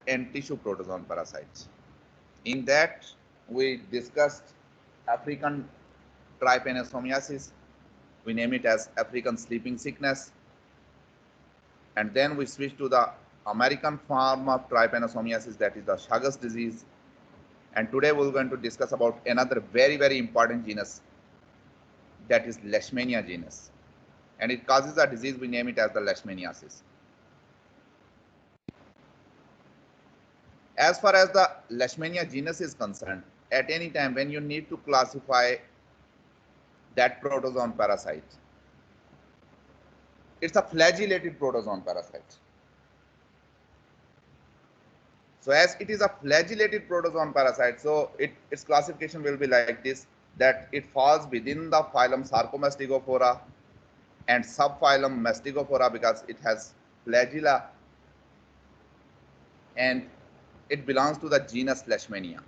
and tissue protozoan parasites. In that, we discussed African trypanosomiasis. We name it as African sleeping sickness. And then we switch to the American form of trypanosomiasis, that is the Chagas disease. And today we're going to discuss about another very, very important genus, that is Leishmania genus. And it causes a disease, we name it as the Leishmaniasis. As far as the Leishmania genus is concerned, at any time when you need to classify that protozoan parasite, it's a flagellated protozoan parasite. So as it is a flagellated protozoan parasite, so its classification will be like this, that it falls within the phylum Sarcomastigophora and subphylum Mastigophora because it has flagella, and it belongs to the genus Leishmania.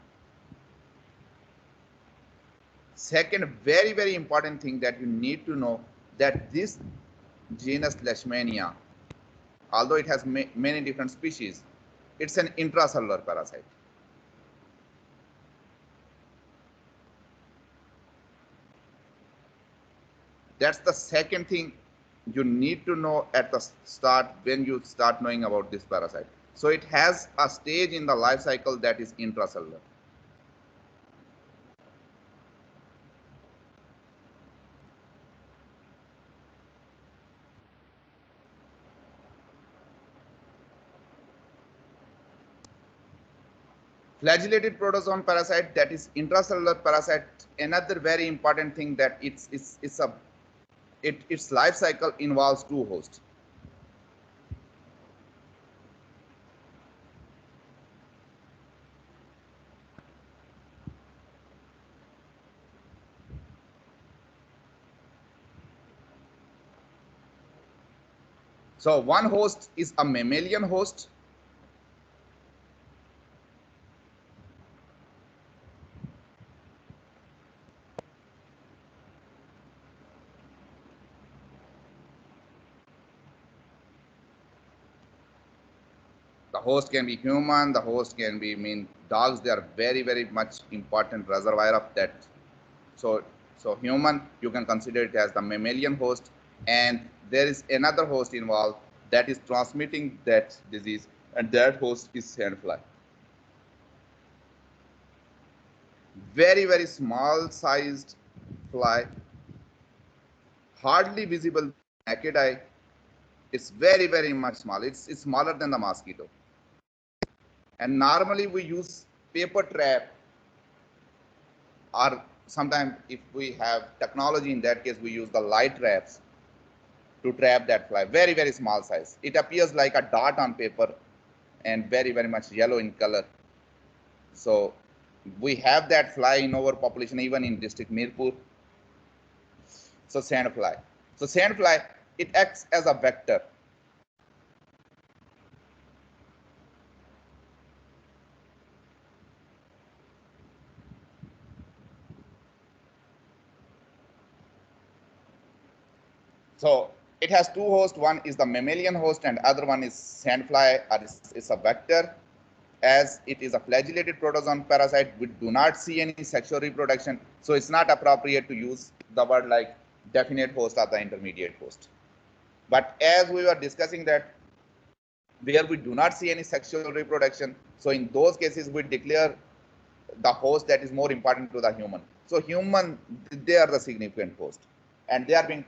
Second, very, very important thing that you need to know, that this genus Leishmania, although it has many different species, it's an intracellular parasite. That's the second thing you need to know at the start when you start knowing about this parasite. So it has a stage in the life cycle that is intracellular. Flagellated protozoan parasite, that is intracellular parasite. Another very important thing, that its life cycle involves two hosts. So one host is a mammalian host. The host can be human, the host can be, dogs, they are very, very much important reservoir of that. So human, you can consider it as the mammalian host, and there is another host involved that is transmitting that disease, and that host is sandfly. Very, very small sized fly, hardly visible with the naked eye. It's very, very much small. It's smaller than the mosquito. And normally we use paper trap, or sometimes if we have technology, in that case we use the light traps to trap that fly. Very, very small size. It appears like a dot on paper and very, very much yellow in color. So we have that fly in our population, even in district Mirpur. So sandfly. So sandfly, it acts as a vector. So it has two hosts. One is the mammalian host and other one is sandfly, or is a vector. As it is a flagellated protozoan parasite, we do not see any sexual reproduction. So it's not appropriate to use the word like definite host or the intermediate host. But as we were discussing that, where we do not see any sexual reproduction, so in those cases we declare the host that is more important to the human. So human, they are the significant host, and they are being,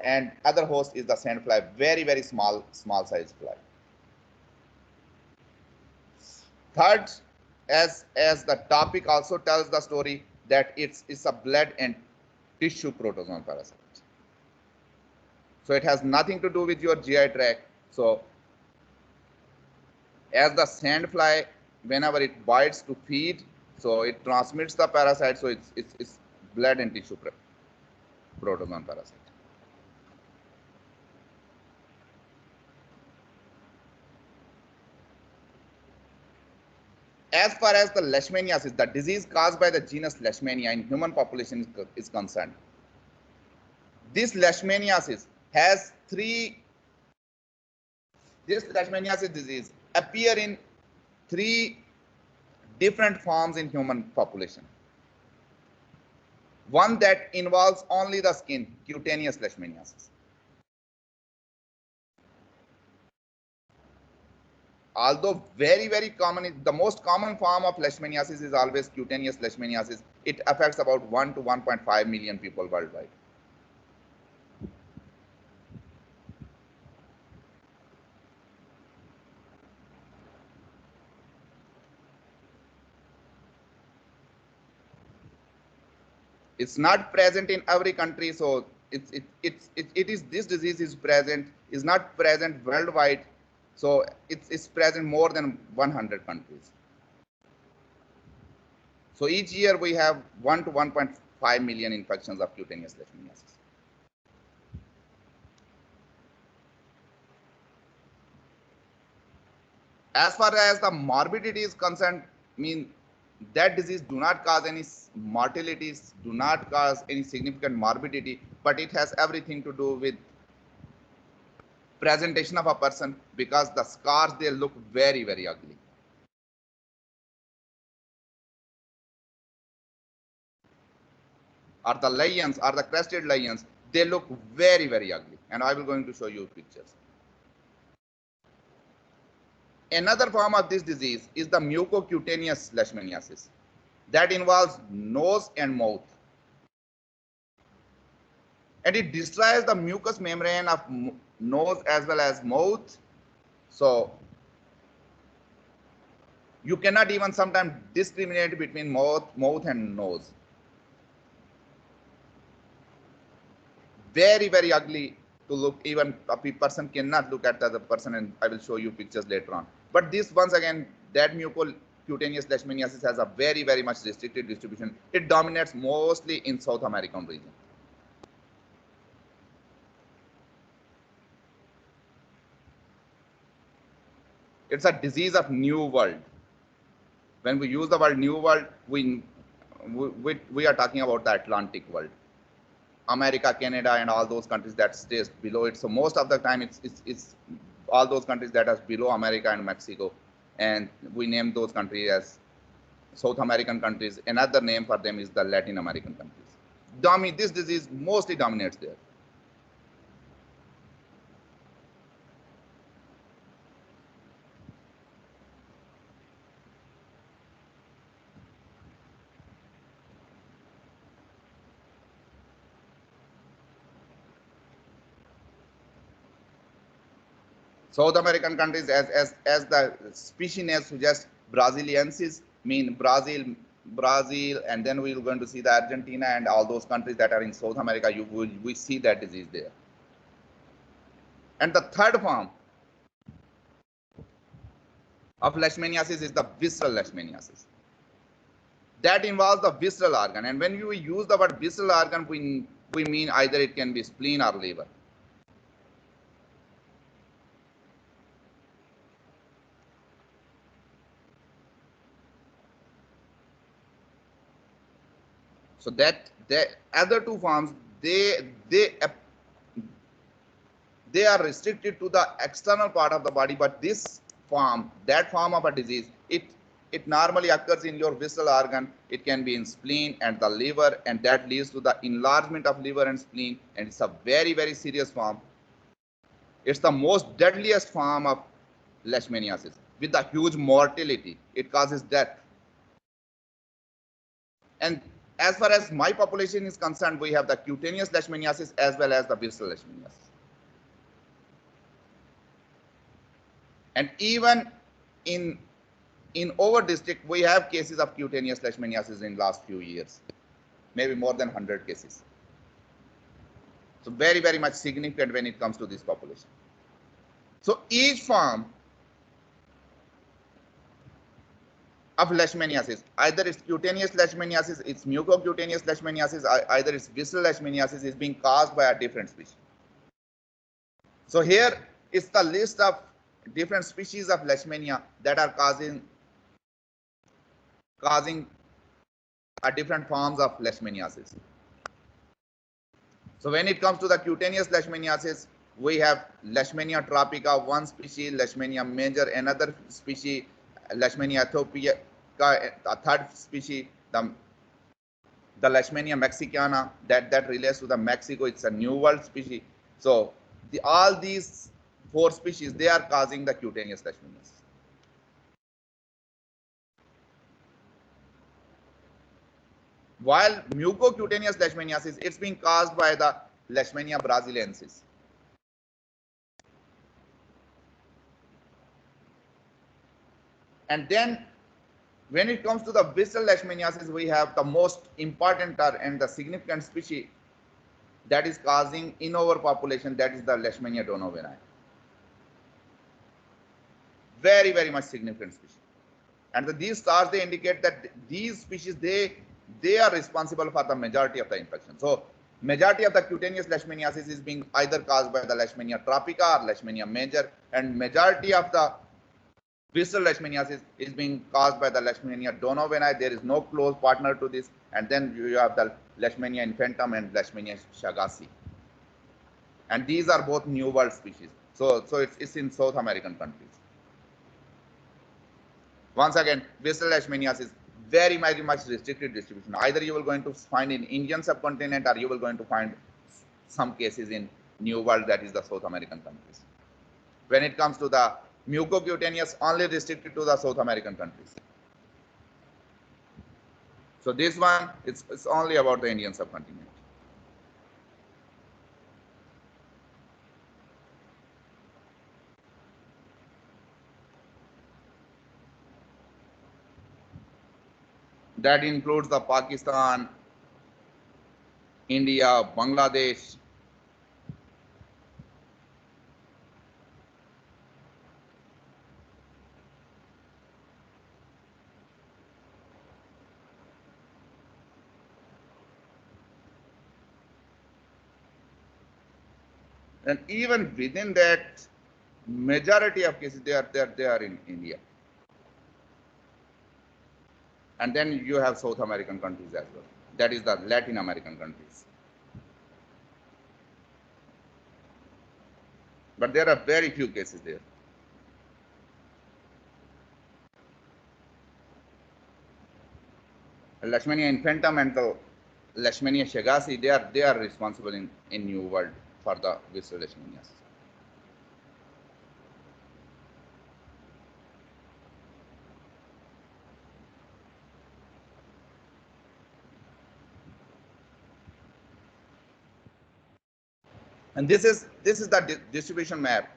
and other host is the sandfly, very, very small size fly. Third, as the topic also tells the story, that it's a blood and tissue protozoan parasite. So it has nothing to do with your GI tract. So as the sandfly, whenever it bites to feed, so it transmits the parasite. So it's blood and tissue protozoan parasite. As far as the Leishmaniasis, the disease caused by the genus Leishmania in human population is concerned, this Leishmaniasis has three. This Leishmaniasis disease appear in three different forms in human population. One that involves only the skin, cutaneous leishmaniasis. Although very common, the most common form of leishmaniasis is always cutaneous leishmaniasis. It affects about 1 to 1.5 million people worldwide. It's not present in every country, so this disease is not present worldwide, so it's present more than 100 countries. So each year we have 1 to 1.5 million infections of cutaneous leishmaniasis. As far as the morbidity is concerned, that disease do not cause any mortalities, do not cause any significant morbidity, but it has everything to do with presentation of a person, because the scars, they look very ugly. Or the lions, or the crested lions, they look very ugly, and I will going to show you pictures. Another form of this disease is the mucocutaneous leishmaniasis that involves nose and mouth, and it destroys the mucous membrane of nose as well as mouth, so you cannot even sometimes discriminate between mouth and nose. Very ugly to look. Even a person cannot look at the other person, and I will show you pictures later on. But this, once again, that mucocutaneous leishmaniasis has a very much restricted distribution. It dominates mostly in South American region. It's a disease of New World. When we use the word New World, we are talking about the Atlantic world. America, Canada, and all those countries that stays below it. So most of the time, it's all those countries that are below America and Mexico, and we name those countries as South American countries. Another name for them is the Latin American countries. This disease mostly dominates there. South American countries, as the species name suggests, Brasiliensis, mean Brazil, and then we're going to see the Argentina and all those countries that are in South America. We see that disease there. And the third form of leishmaniasis is the visceral leishmaniasis. That involves the visceral organ, and when we use the word visceral organ, we mean either it can be spleen or liver. So that the other two forms, they are restricted to the external part of the body, but this form, that form of a disease, it normally occurs in your visceral organ. It can be in spleen and the liver, and that leads to the enlargement of liver and spleen, and it's a very serious form. It's the most deadliest form of leishmaniasis with a huge mortality. It causes death. And as far as my population is concerned, we have the cutaneous leishmaniasis as well as the visceral leishmaniasis. And even in our district, we have cases of cutaneous leishmaniasis in last few years, maybe more than 100 cases. So very much significant when it comes to this population. So each form of leishmaniasis, either it's cutaneous leishmaniasis, it's mucocutaneous leishmaniasis, either it's visceral leishmaniasis, is being caused by a different species. So here is the list of different species of leishmania that are causing different forms of leishmaniasis. So when it comes to the cutaneous leishmaniasis, we have Leishmania tropica, one species, Leishmania major, another species, Leishmania ethiopia, a third species, the Leishmania mexicana, that relates to the Mexico. It's a New World species. So all these 4 species, they are causing the cutaneous leishmaniasis. While mucocutaneous leishmaniasis, it's being caused by the Leishmania brasiliensis. And then when it comes to the visceral leishmaniasis, we have the most important and the significant species that is causing in overpopulation, that is the Leishmania donovani. Very, very much significant species. And these stars, they indicate that these species, they are responsible for the majority of the infection. So majority of the cutaneous leishmaniasis is being either caused by the Leishmania tropica or Leishmania major, and majority of the visceral leishmaniasis is being caused by the Leishmania donovani. There is no close partner to this. And then you have the Leishmania infantum and Leishmania chagassi. And these are both New World species. So it's in South American countries. Once again, visceral leishmaniasis, very, very much restricted distribution. Either you will going to find in Indian subcontinent, or you will going to find some cases in New World, that is the South American countries. When it comes to the mucocutaneous, only restricted to the South American countries. So this one, it's only about the Indian subcontinent. That includes the Pakistan, India, Bangladesh. And even within that, majority of cases, they are in India. And then you have South American countries as well. That is the Latin American countries. But there are very few cases there. Leishmania infantum and the Leishmania chagassi, they are responsible in New World for the visceral leishmaniasis. And this is the distribution map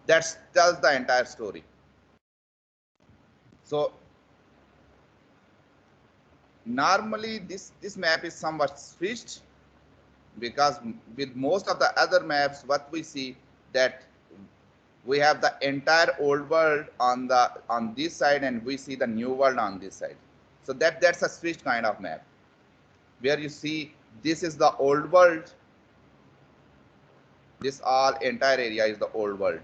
that tells the entire story. So normally this map is somewhat switched, because with most of the other maps, what we see that we have the entire old world on this side, and we see the new world on this side. So that's a switched kind of map, where you see this is the old world. This all entire area is the old world.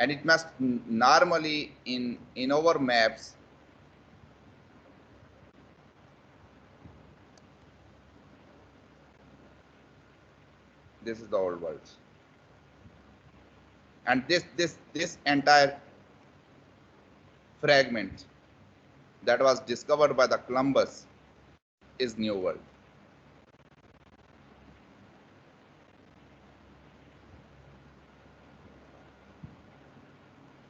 And it must normally in our maps, this is the old world. And this entire fragment that was discovered by the Columbus is New World.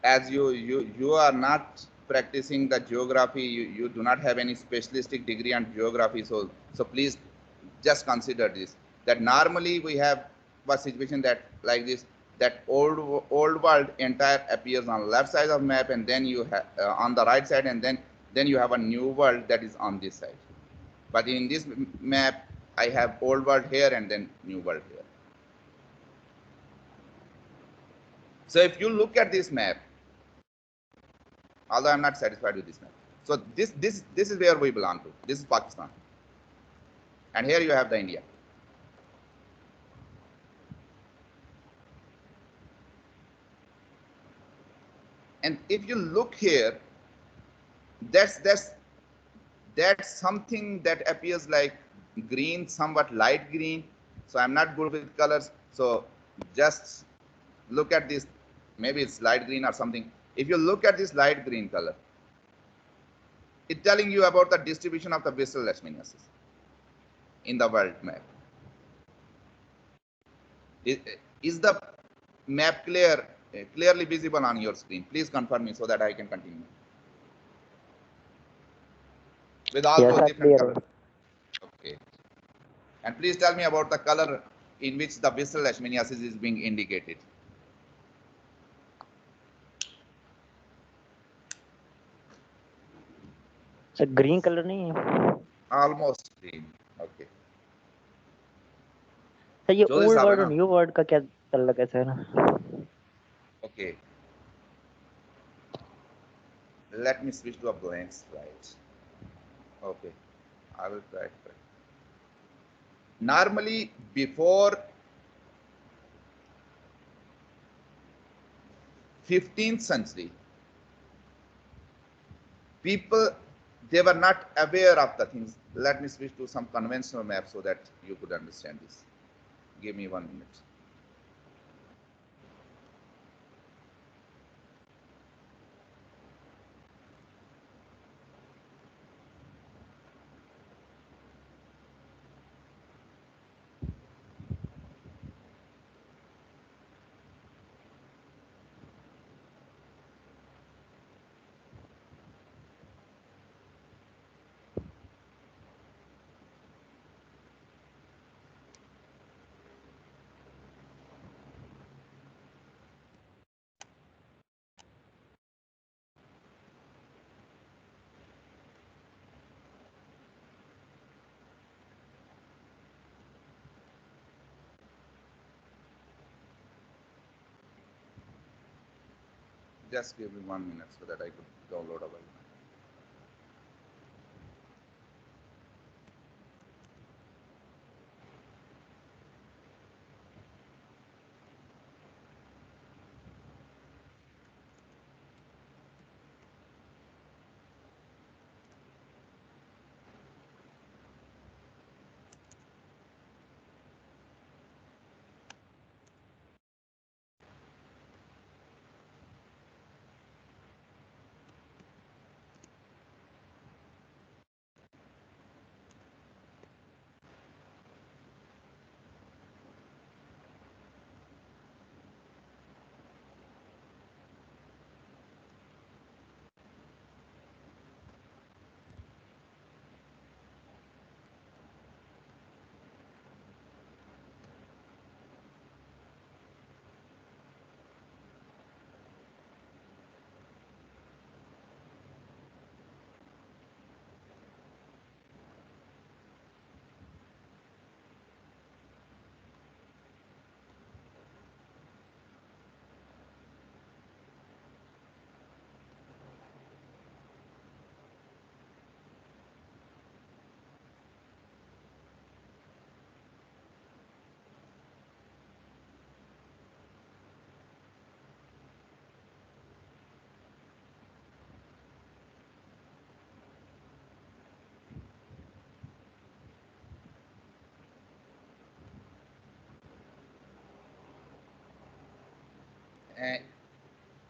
As you are not practicing the geography, you do not have any specialistic degree on geography, so please just consider this, that normally we have a situation that like this, that old world entire appears on left side of map, and then you have on the right side, and then you have a new world that is on this side. But in this map, I have old world here and then new world here. So if you look at this map, although I'm not satisfied with this map, so this is where we belong to. This is Pakistan, and here you have the India. And if you look here, that's something that appears like green, somewhat light green. So I'm not good with colors. So just look at this. maybe it's light green or something. If you look at this light green color, it's telling you about the distribution of the basal leishmaniasis in the world map. Is the map clearly visible on your screen? Please confirm me so that I can continue. With all yes, those different clear. colors. Okay. And please tell me about the color in which the basal leishmaniasis is being indicated. Sir green colour नहीं है? Almost green. Okay. Sir ये जो old word और new word का क्या चल रहा है sir? Okay. Let me switch to a blank slide. Okay. I will try it. Normally, before 15th century, people, they were not aware of the things. Let me switch to some conventional map so that you could understand this. Give me 1 minute. Just give me 1 minute so that I could download a file.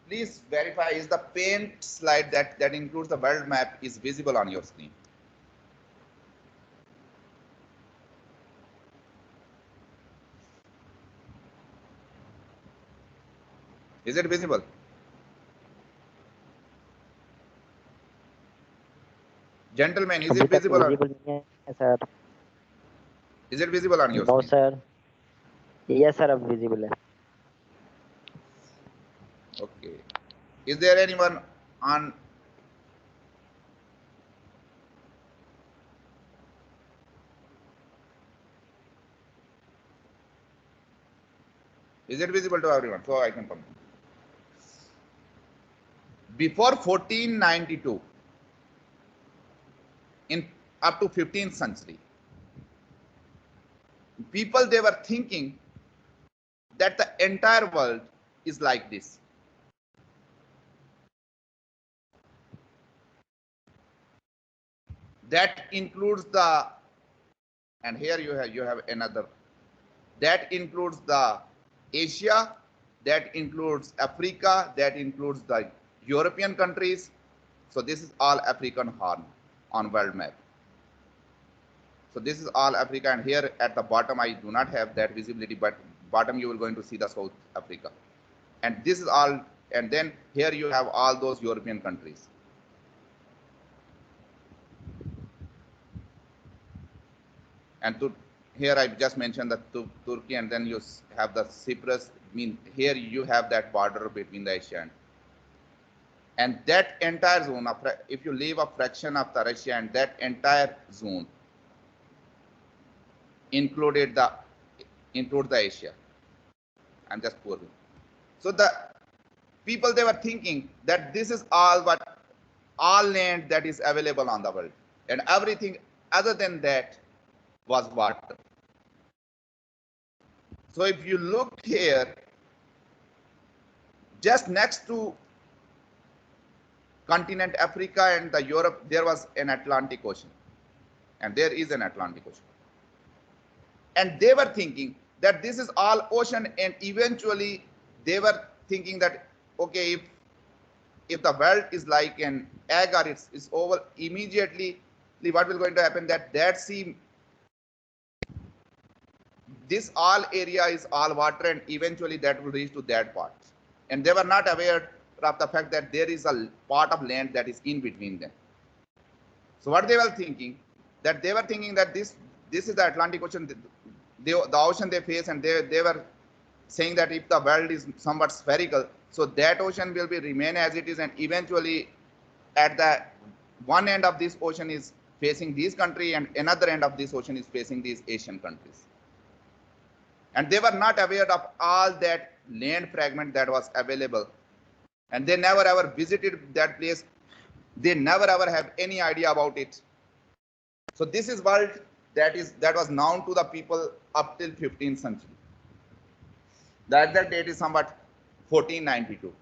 Please verify, is the paint slide that includes the world map is visible on your screen? Is it visible? Gentlemen, is it visible? Sir. Is it visible on your screen? No, sir. Yes, sir, visible. Okay. Is there anyone on? Is it visible to everyone? So I can come. Before 1492, in up to 15th century, people, they were thinking that the entire world is like this. That includes the, and here you have another, that includes the Asia, that includes Africa, that includes the European countries. So this is all African Horn on world map. So this is all Africa, and here at the bottom I do not have that visibility, but bottom you will going to see the South Africa. And this is all, and then here you have all those European countries. And here I just mentioned that Turkey, and then you have the Cyprus. I mean, here you have that border between the Asia and that entire zone, if you leave a fraction of the Russia, and that entire zone include the Asia. I'm just poor. So the people, they were thinking that this is all land that is available on the world, and everything other than that was water. So if you look here, just next to continent Africa and the Europe, there was an Atlantic Ocean, and there is an Atlantic Ocean. And they were thinking that this is all ocean, and eventually they were thinking that, okay, if the world is like an egg or it's over, immediately what will going to happen, that sea, this all area is all water, and eventually that will reach to that part. And they were not aware of the fact that there is a part of land that is in between them. So what they were thinking, that they were thinking that this is the Atlantic Ocean, the ocean they face, and they were saying that if the world is somewhat spherical, so that ocean will be remain as it is, and eventually at the one end of this ocean is facing this country, and another end of this ocean is facing these Asian countries. And they were not aware of all that land fragment that was available, and they never ever visited that place. They never ever have any idea about it. So this is world that was known to the people up till 15th century. That date is somewhat 1492.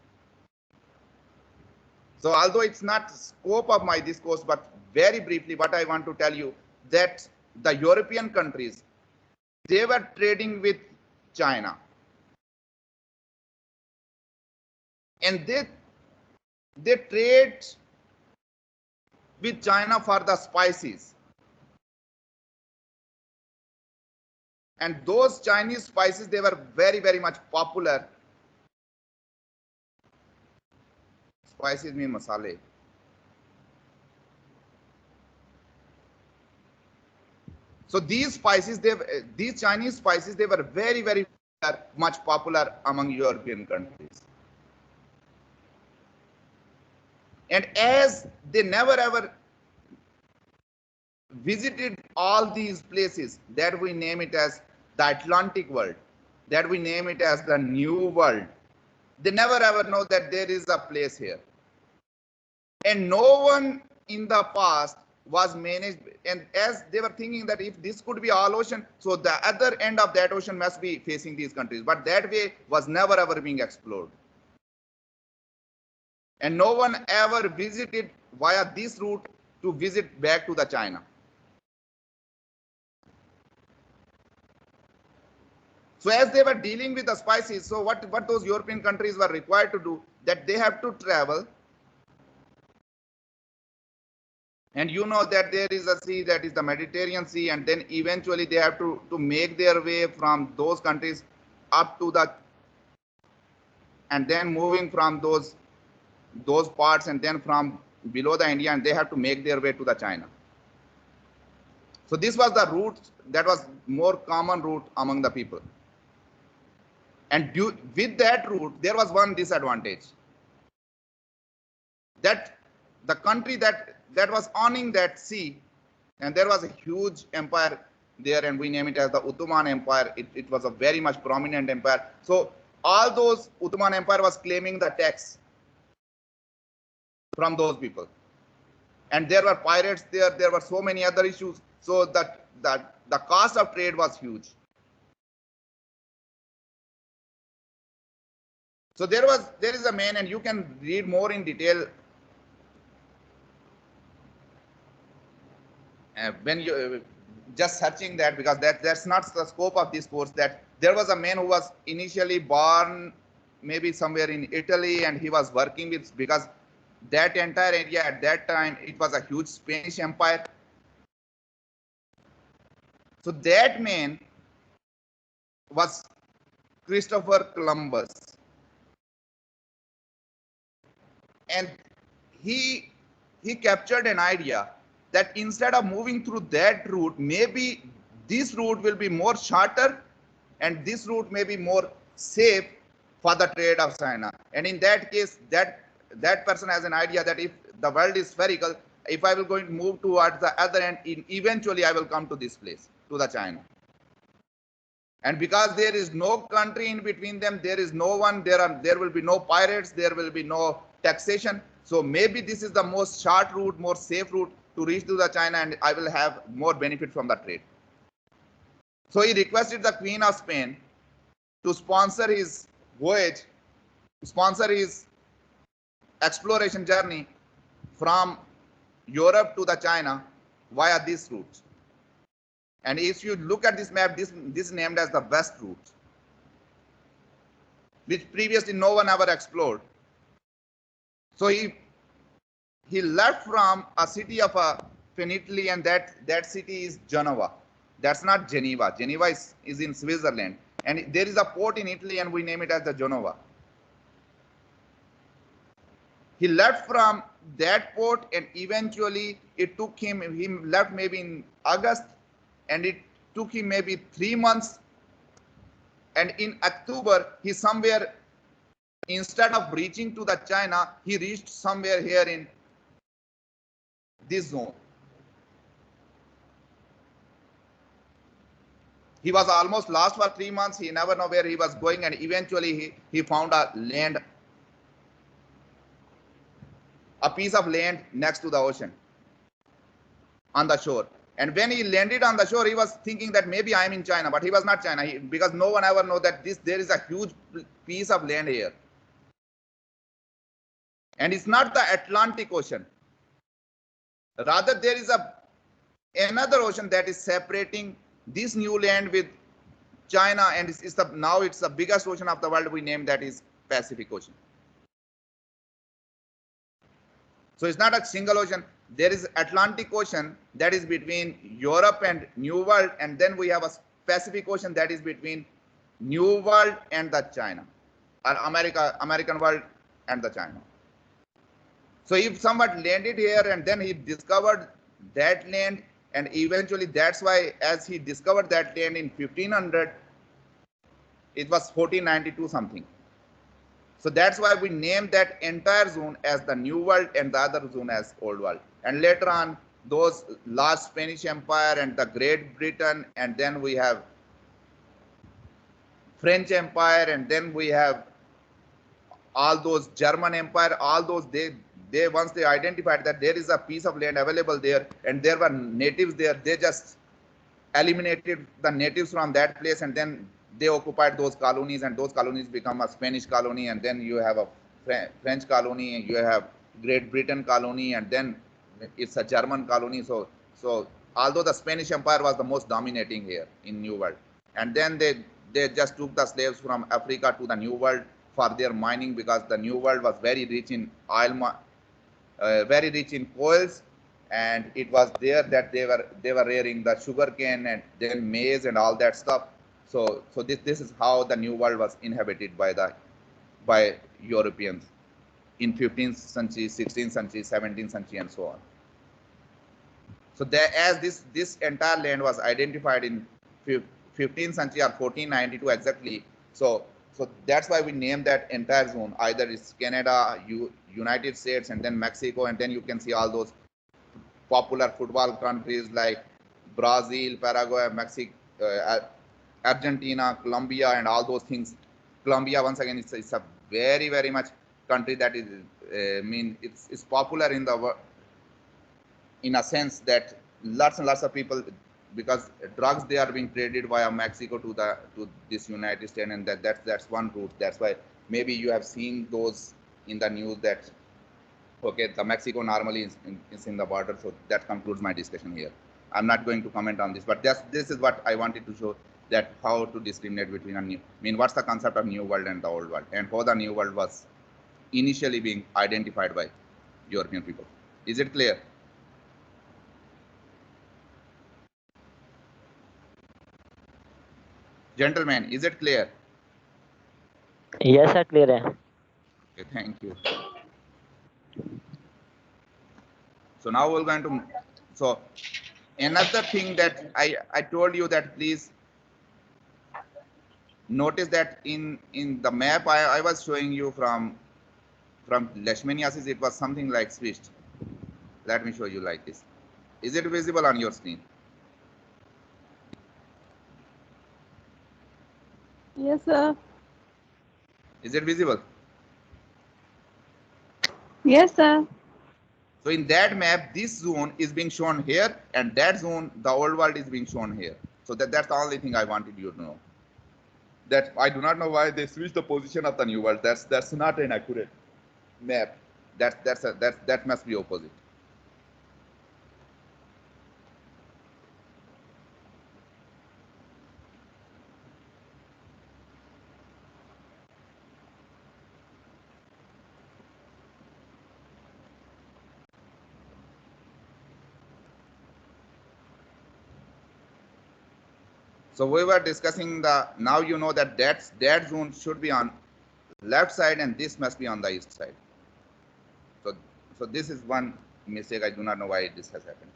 So although it's not scope of my discourse, but very briefly what I want to tell you, that the European countries, they were trading with China, and they trade with China for the spices, and those Chinese spices, they were very, very much popular. Spices mean masale. So these spices, these Chinese spices, they were very, very much popular among European countries. And as they never ever visited all these places, that we name it as the Atlantic world, that we name it as the New World, they never ever know that there is a place here. And no one in the past was managed, and as they were thinking that if this could be all ocean, so the other end of that ocean must be facing these countries, but that way was never ever being explored. And no one ever visited via this route to visit back to the China. So as they were dealing with the spices, so what those European countries were required to do, that they have to travel. And you know that there is a sea, that is the Mediterranean Sea, and then eventually they have to make their way from those countries up to the, and then moving from those parts, and then from below the India, and they have to make their way to the China. So this was the route that was more common route among the people. And with that route, there was one disadvantage, that the country that was owning that sea, and there was a huge empire there, and we name it as the Ottoman Empire. It was a very much prominent empire. So all those Ottoman Empire was claiming the tax from those people, and there were pirates there were so many other issues, so that the cost of trade was huge. So there is a man, and you can read more in detail when you just searching that, because that's not the scope of this course. That there was a man who was initially born maybe somewhere in Italy, and he was working with, because that entire area at that time, it was a huge Spanish empire. So that man was Christopher Columbus, and he captured an idea that instead of moving through that route, maybe this route will be more shorter, and this route may be more safe for the trade of China. And in that case, that person has an idea that if the world is spherical, if I will going to move towards the other end, eventually I will come to this place, to the China. And because there is no country in between them, there is no one, there will be no pirates, there will be no taxation. So maybe this is the most short route, more safe route to reach to the China, and I will have more benefit from the trade. So he requested the Queen of Spain to sponsor his voyage, sponsor his exploration journey from Europe to the China via this route. And if you look at this map, this is named as the West route, which previously no one ever explored. So he left from a city of Italy, and that city is Genova. That's not Geneva. Geneva is in Switzerland, and there is a port in Italy, and we name it as the Genova. He left from that port, and eventually it took him, he left maybe in August, and it took him maybe 3 months. And in October, he somewhere, instead of reaching to the China, he reached somewhere here in this zone. He was almost lost for 3 months. He never know where he was going, and eventually he found a land, a piece of land next to the ocean on the shore. And when he landed on the shore, he was thinking that maybe I am in China, but he was not China, because no one ever know that there is a huge piece of land here. And it's not the Atlantic Ocean. Rather, there is another ocean that is separating this new land with China, and now it's the biggest ocean of the world. We name that is Pacific Ocean. So it's not a single ocean. There is Atlantic Ocean that is between Europe and New World, and then we have a Pacific Ocean that is between New World and the China, or American world and the China. So if someone landed here and then he discovered that land, and eventually that's why, as he discovered that land in 1500, it was 1492 something. So that's why we named that entire zone as the New World and the other zone as Old World. And later on, those large Spanish Empire and the Great Britain, and then we have French Empire, and then we have all those German Empire, all those, they once they identified that there is a piece of land available there, and there were natives there, they just eliminated the natives from that place, and then they occupied those colonies, and those colonies become a Spanish colony, and then you have a French colony, you have Great Britain colony, and then it's a German colony. So although the Spanish Empire was the most dominating here in New World, and then they just took the slaves from Africa to the New World for their mining, because the New World was very rich in oil, very rich in coals, and it was there that they were rearing the sugarcane and then maize and all that stuff. So this is how the New World was inhabited by Europeans in 15th century, 16th century, 17th century, and so on. So as this entire land was identified in 15th century or 1492 exactly. So that's why we named that entire zone. Either it's Canada, United States, and then Mexico, and then you can see all those popular football countries like Brazil, Paraguay, Mexico, Argentina, Colombia, and all those things. Colombia, once again, it's a very, very much country that is, it's popular in the world, in a sense that lots and lots of people, because drugs, they are being traded via Mexico to this United States, and that's one route. That's why maybe you have seen those in the news that, okay, the Mexico normally is in the border. So that concludes my discussion here. I'm not going to comment on this, but this is what I wanted to show, that how to discriminate between a new, I mean, what's the concept of new world and the old world, and how the new world was initially being identified by European people. Is it clear? Gentlemen, is it clear? Yes sir, clear है. Okay, thank you. So now we're going to, so another thing that I told you that please notice that in the map I was showing you from Leishmaniasis, it was something like switched. Let me show you like this. Is it visible on your screen? Yes, sir. Is it visible? Yes, sir. So in that map, this zone is being shown here, and that zone, the old world, is being shown here. So that's the only thing I wanted you to know. That I do not know why they switched the position of the new world. That's not an accurate map. That must be opposite. So we were discussing the, now you know that that zone should be on left side and this must be on the east side. So this is one mistake. I do not know why this has happened.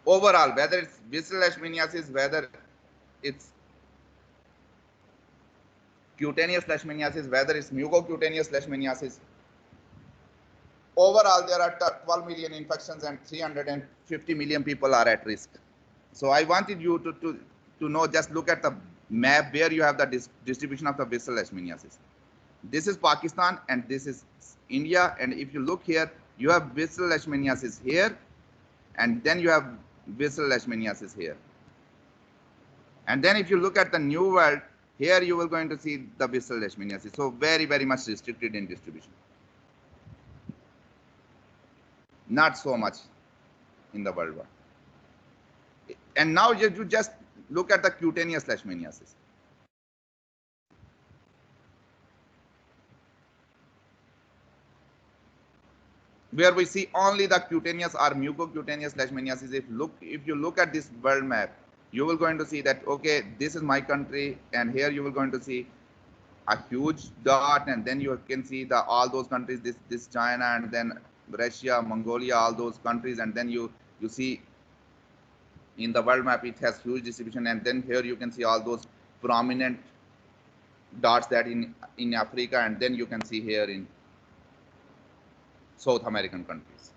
Overall, whether it's visceral leishmaniasis, whether it's cutaneous leishmaniasis, whether it's mucocutaneous leishmaniasis, overall there are 12 million infections and 350 million people are at risk. So I wanted you to know, just look at the map where you have the distribution of the visceral leishmaniasis. This is Pakistan and this is India, and if you look here, you have visceral leishmaniasis here, and then you have visceral leishmaniasis here. And then if you look at the new world, here you will going to see the visceral leishmaniasis. So very, very much restricted in distribution. Not so much in the world war. And now you just look at the cutaneous leishmaniasis. Where we see only the cutaneous or mucocutaneous leishmaniasis. If you look at this world map, you will going to see that, okay, this is my country, and here you will going to see a huge dot, and then you can see the all those countries, this China, and then Russia, Mongolia, all those countries, and then you see in the world map it has huge distribution, and then here you can see all those prominent dots that in Africa, and then you can see here in South American countries.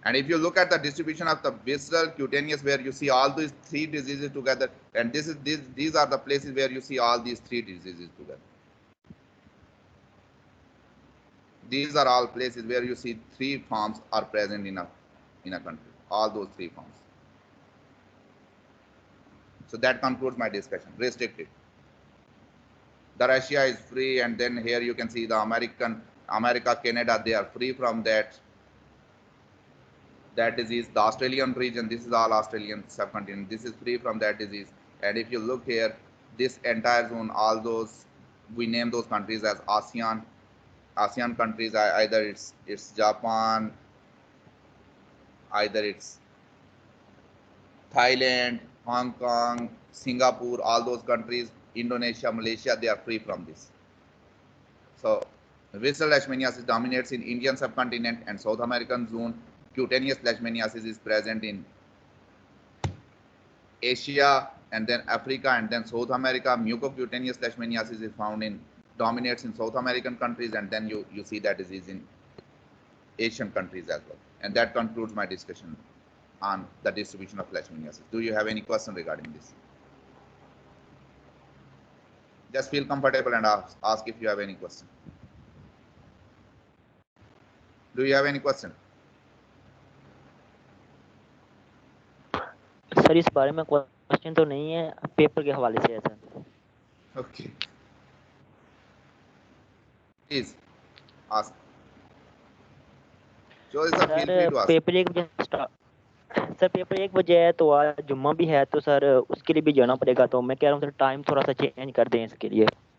And if you look at the distribution of the visceral, cutaneous, where you see all these three diseases together, and these are the places where you see all these three diseases together. These are all places where you see three forms are present in a country, all those three forms. So that concludes my discussion. Restricted. The Russia is free, and then here you can see the America, Canada, they are free from that disease. The Australian region, this is all Australian subcontinent, this is free from that disease. And if you look here, this entire zone, all those, we name those countries as ASEAN countries. Either it's Japan, either it's Thailand, Hong Kong, Singapore, all those countries, Indonesia, Malaysia, they are free from this. So visceral leishmaniasis dominates in Indian subcontinent and South American zone. Cutaneous leishmaniasis is present in Asia, and then Africa, and then South America. Mucocutaneous leishmaniasis is found dominates in South American countries, and then you see that disease in Asian countries as well. And that concludes my discussion on the distribution of leishmaniasis. Do you have any question regarding this? Just feel comfortable and ask if you have any question. Do you have any question? Sir इस बारे में question तो नहीं है, paper के हवाले से है sir. Okay. Please ask. Joseph, feel free to ask. Paper एक सर पेपर 1 बजे है तो आज जुम्मा भी है तो सर उसके लिए भी जाना पड़ेगा, तो मैं कह रहा हूँ सर टाइम थोड़ा सा चेंज कर दें इसके लिए।